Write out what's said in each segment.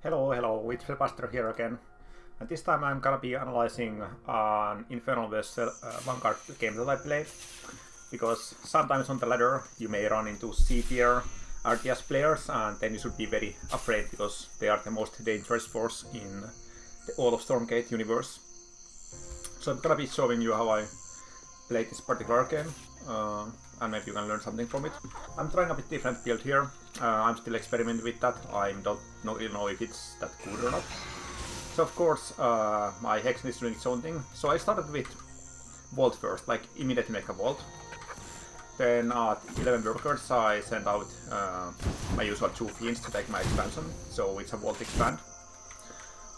Hello, it's PhleBuster here again. And this time I'm gonna be analyzing an INFERNAL vs Vanguard game that I play. Because sometimes on the ladder you may run into C-tier RTS players and then you should be very afraid because they are the most dangerous force in the all of Stormgate universe. So I'm gonna be showing you how I play this particular game. And maybe you can learn something from it. I'm trying a bit different build here. I'm still experimenting with that. I don't know if it's that good or not. So of course my Hexen is doing its own thing. So I started with Vault first, like immediately make a Vault. Then at 11 workers I sent out my usual 2 fiends to take my expansion. So it's a Vault expand.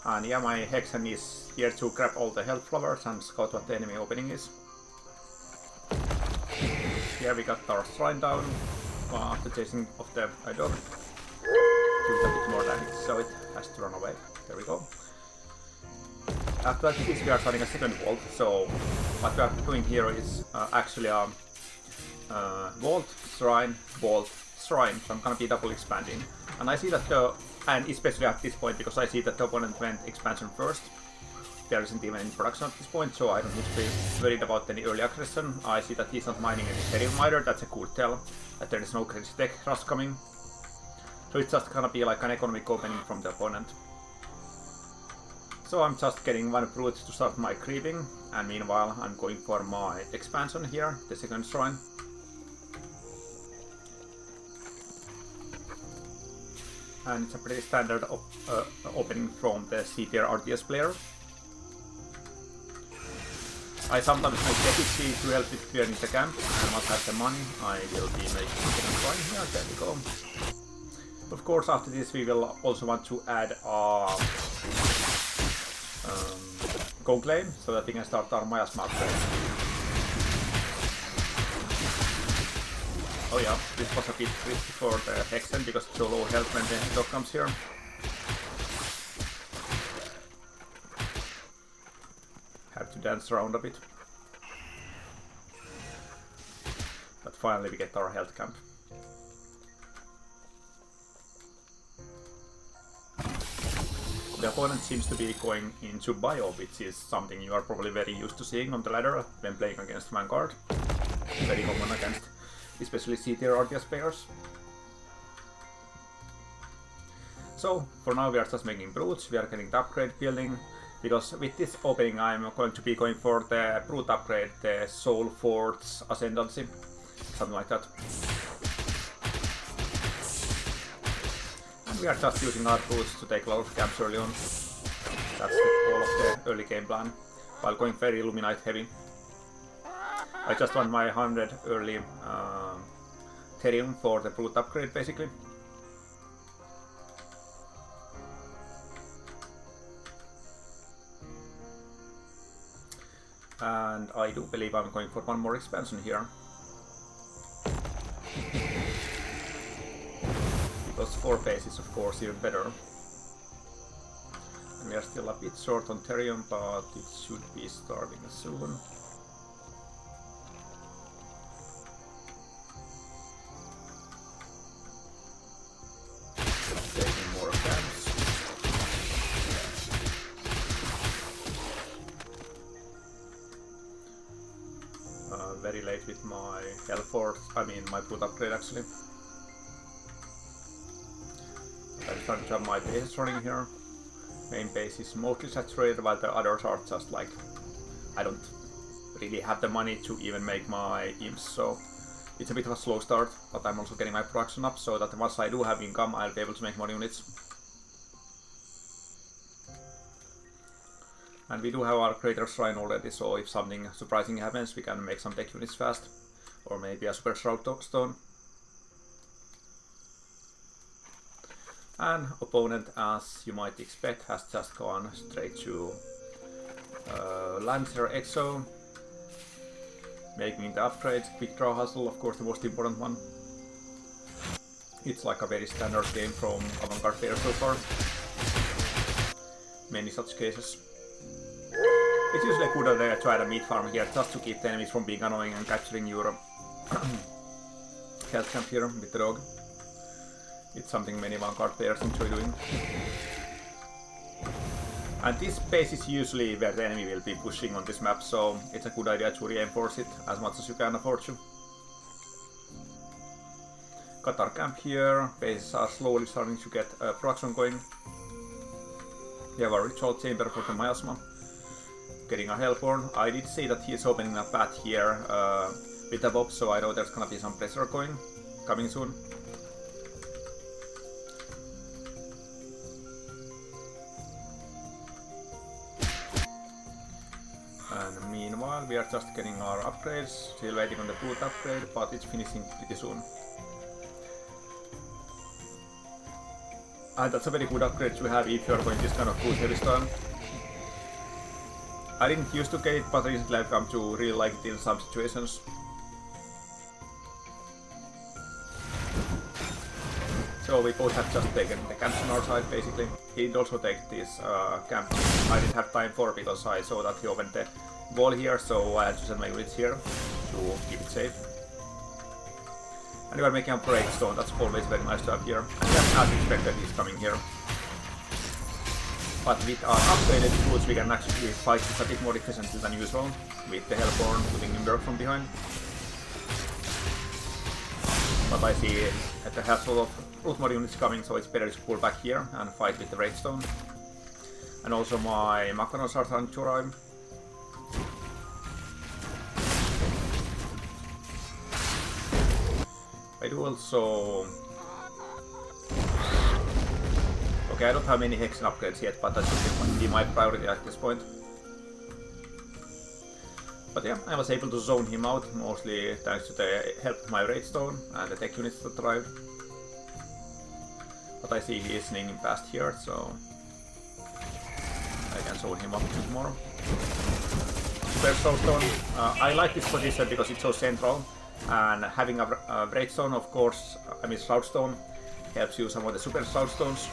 And yeah, my Hexen is here to grab all the health flowers and scout what the enemy opening is. Here we got our shrine down after chasing off the dog. Give it a bit more damage, so it has to run away. There we go. After this we are starting a second vault, so what we are doing here is actually a vault, shrine, vault, shrine. So I'm gonna be double expanding. And I see that and especially at this point, because I see that the opponent went expansion first. There isn't even any production at this point, so I don't need to be worried about any early aggression. I see that he's not mining any Ethereum either, that's a good tell, that there is no crazy tech rush coming. So it's just gonna be like an economic opening from the opponent. So I'm just getting one brute to start my creeping, and meanwhile I'm going for my expansion here, the second shrine. And it's a pretty standard opening from the C-tier RTS player. I sometimes make deputy to help with clearing the camp, and once I have the money I will be making a second shrine here, there we go. Of course after this we will also want to add a Go Claim, so that we can start our miasma upgrade. Oh yeah, this was a bit risky for the Hexen because it's so low health when the dog comes here. Have to dance around a bit. But finally we get our health camp. The opponent seems to be going into bio, which is something you are probably very used to seeing on the ladder when playing against Vanguard. Very common against especially C-tier RTS players. So for now we are just making brutes, we are getting the upgrade building. Because with this opening I'm going to be going for the brute upgrade, the Soul Fort's Ascendancy, something like that. And we are just using our brutes to take a lot of camps early on. That's all of the early game plan, while going very Illuminate heavy. I just want my 100 early Therium for the brute upgrade basically. And I do believe I'm going for one more expansion here. Because 4 base is of course even better. And we are still a bit short on Therium, but it should be starting soon. Taking more camps. Very late with my Hellfort, my brute upgrade actually. I'm trying to have my bases running here. Main base is mostly saturated while the others are just like, I don't really have the money to even make my imps, so it's a bit of a slow start, but I'm also getting my production up so that once I do have income I'll be able to make more units. And we do have our Greater Shrine already, so if something surprising happens we can make some tech units fast. Or maybe a Super Shroud Stone. And opponent, as you might expect, has just gone straight to Lancer Exo. Making the upgrades, Quick Draw Hustle, of course the most important one. It's like a very standard game from Vanguard player so far. Many such cases. It's usually good to add a meat farm here just to keep the enemies from being annoying and capturing your health camp here with the dog. It's something many Vanguard players enjoy doing. And this base is usually where the enemy will be pushing on this map, so it's a good idea to reinforce it as much as you can afford to. Got our camp here, bases are slowly starting to get production going. We have our ritual chamber for the miasma. Getting a Hellborn. I did see that he is opening a path here with the bob, so I know there's gonna be some pressure coming soon. And meanwhile, we are just getting our upgrades, still waiting on the boot upgrade, but it's finishing pretty soon. And that's a very good upgrade to have if you're going this kind of boot heavy style. I didn't used to get it, but recently I've come to really like it in some situations. So we both have just taken the camps on our side basically. He did also take this camp I didn't have time for because I saw that he opened the wall here, so I had to send my units here to keep it safe. And we are making a breakstone, that's always very nice to have here. And just as expected, he's coming here. But with our upgraded boots, we can actually fight this a bit more efficiently than usual, with the Hellborn putting him work from behind. But I see that the hassle of root mod units coming, so it's better to pull back here and fight with the Redstone. And also my Macarons are starting to arrive. I do also... Okay, I don't have many Hexen upgrades yet, but that should be my priority at this point. But yeah, I was able to zone him out, mostly thanks to the help of my Redstone and the tech units that arrived. But I see he is sneaking past here, so I can zone him up a bit more. Super Soulstone. I like this position because it's so central. And having a Redstone, of course, I mean Shroudstone, helps you some of the Super Shroudstones.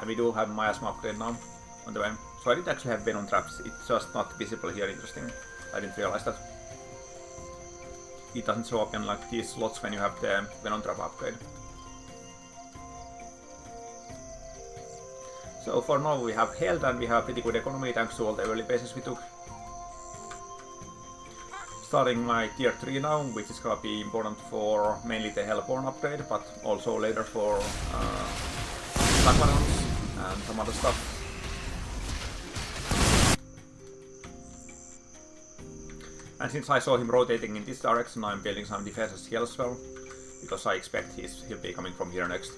And we do have Miasma upgrade now on the way. So I did actually have Venom traps, it's just not visible here, interesting. I didn't realize that. It doesn't show up in like these slots when you have the Venom trap upgrade. So for now we have health and we have pretty good economy thanks to all the early bases we took. Starting my tier 3 now, which is gonna be important for mainly the Hellborn upgrade, but also later for Macarons and some other stuff. And since I saw him rotating in this direction, I'm building some defenses here as well, because I expect he'll be coming from here next.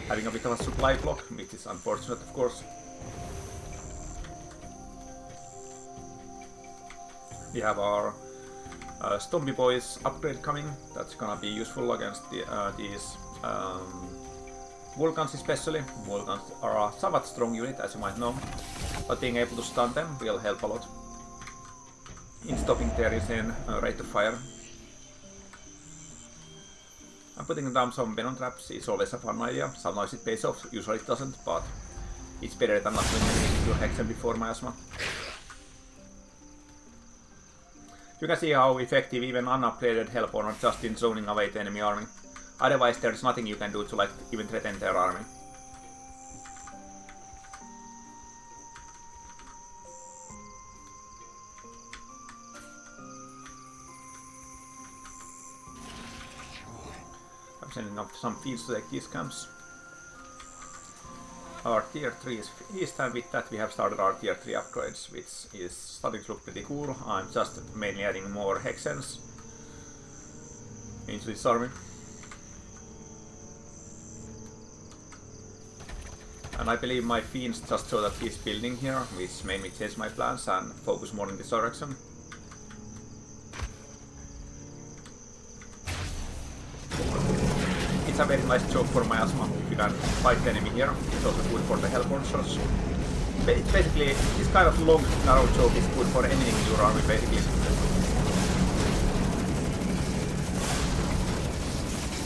Having a bit of a supply block, which is unfortunate of course. We have our Stompy Boys upgrade coming, that's gonna be useful against these VULCANs especially. VULCANs are a somewhat strong unit, as you might know, but being able to stun them will help a lot in stopping their insane rate of fire. And putting down some Venom traps is always a fun idea. Sometimes it pays off, usually it doesn't, but it's better than not doing anything to Hexen before Miasma. You can see how effective even unupgraded Hellborn are just in zoning away the enemy army. Otherwise there's nothing you can do to like even threaten their army. I'm sending up some fields to take these camps. Our tier 3 is finished, and with that we have started our tier 3 upgrades, which is starting to look pretty cool. I'm just mainly adding more Hexens into this army. And I believe my Fiends just saw that he's building here, which made me change my plans and focus more in this direction. It's a very nice joke for Miasma. If you can fight the enemy here, it's also good for the Hellborn shots. It's basically, this kind of long, narrow joke is good for anything in your army, basically.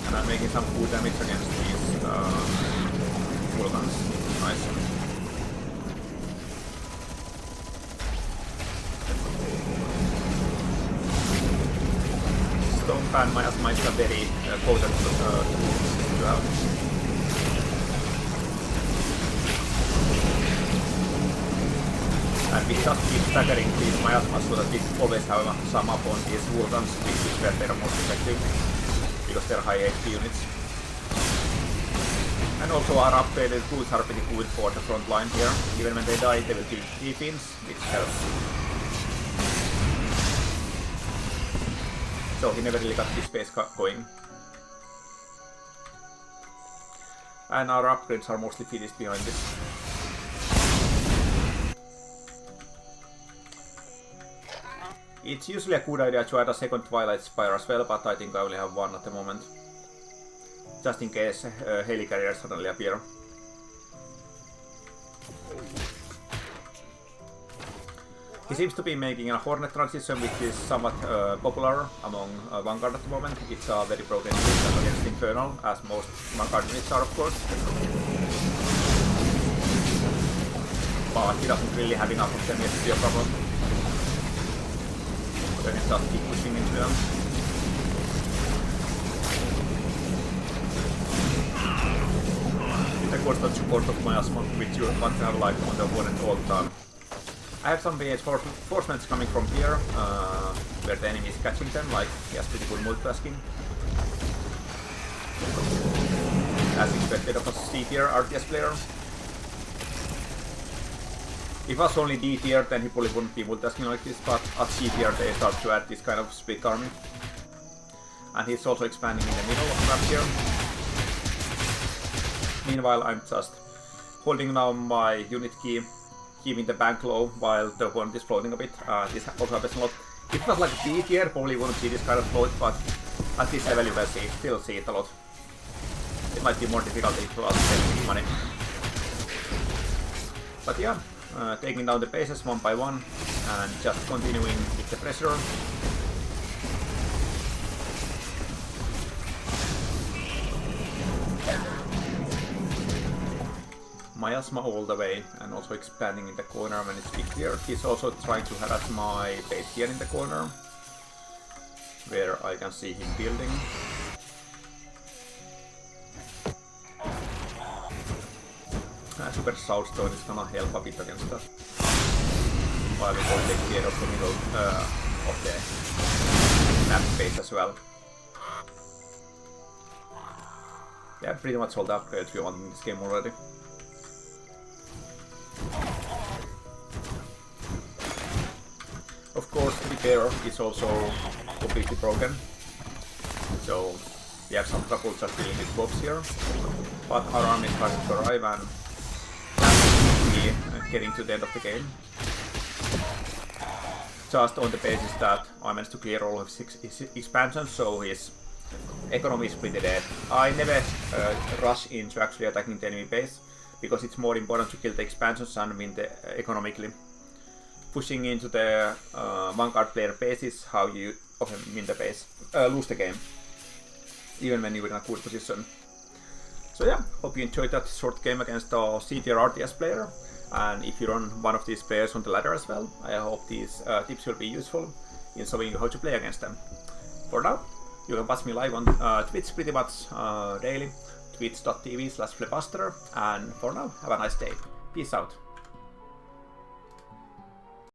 And I'm making some good damage against these VULCANs. Nice. don't find Miasma is a very potent tool to have. And we just keep staggering these Miasmas so that we always have some up on these VULCANs, which is where they're most effective, because they're high HP units. And also our upgraded tools are pretty good for the front line here. Even when they die, they will do defense, which helps. So he never really got his base going. And our upgrades are mostly finished behind this. It's usually a good idea to add a second Twilight Spire as well, but I think I only have one at the moment. Just in case helicarriers suddenly appear. He seems to be making a Hornet transition, which is somewhat popular among Vanguard at the moment. It's a very broken unit against Infernal, as most Vanguard units are, of course. But he doesn't really have enough of them yet to be a problem. Then he just keep pushing into them. With the constant support of Miasma, which you want to have like on the opponent all the time. I have some reinforcements coming from here, where the enemy is catching them, like he has pretty good multitasking. As expected of a C tier RTS player. If it was only D tier, then he probably wouldn't be multitasking like this, but at C tier they start to add this kind of split army. And he's also expanding in the middle of the map here. Meanwhile, I'm just holding down my unit key, keeping the bank low while the opponent is floating a bit. This also happens a lot. If it was like D tier, probably wouldn't see this kind of float, but at this level you can still see it a lot. It might be more difficult if you are spending money. But yeah, taking down the bases one by one and just continuing with the pressure. Miasma all the way, and also expanding in the corner when it's big here. He's also trying to harass my base here in the corner, where I can see him building. Super Soulstone is gonna help a bit against that, while we will take care of the middle of the map space as well. Yeah, pretty much all the upgrades we want in this game already. Of course, the repair is also completely broken, so we have some trouble just dealing with mobs here. But our army is starting to arrive and getting to the end of the game. Just on the basis that I managed to clear all of his expansions, so his economy is pretty dead. I never rush into actually attacking the enemy base, because it's more important to kill the expansions and win the economically. Pushing into the Vanguard player base is how you often win the base, lose the game, even when you're in a good position. So yeah, hope you enjoyed that short game against a C tier RTS player, and if you run one of these players on the ladder as well, I hope these tips will be useful in showing you how to play against them. For now, you can watch me live on Twitch pretty much daily, twitch.tv/PhleBuster, and for now, have a nice day. Peace out.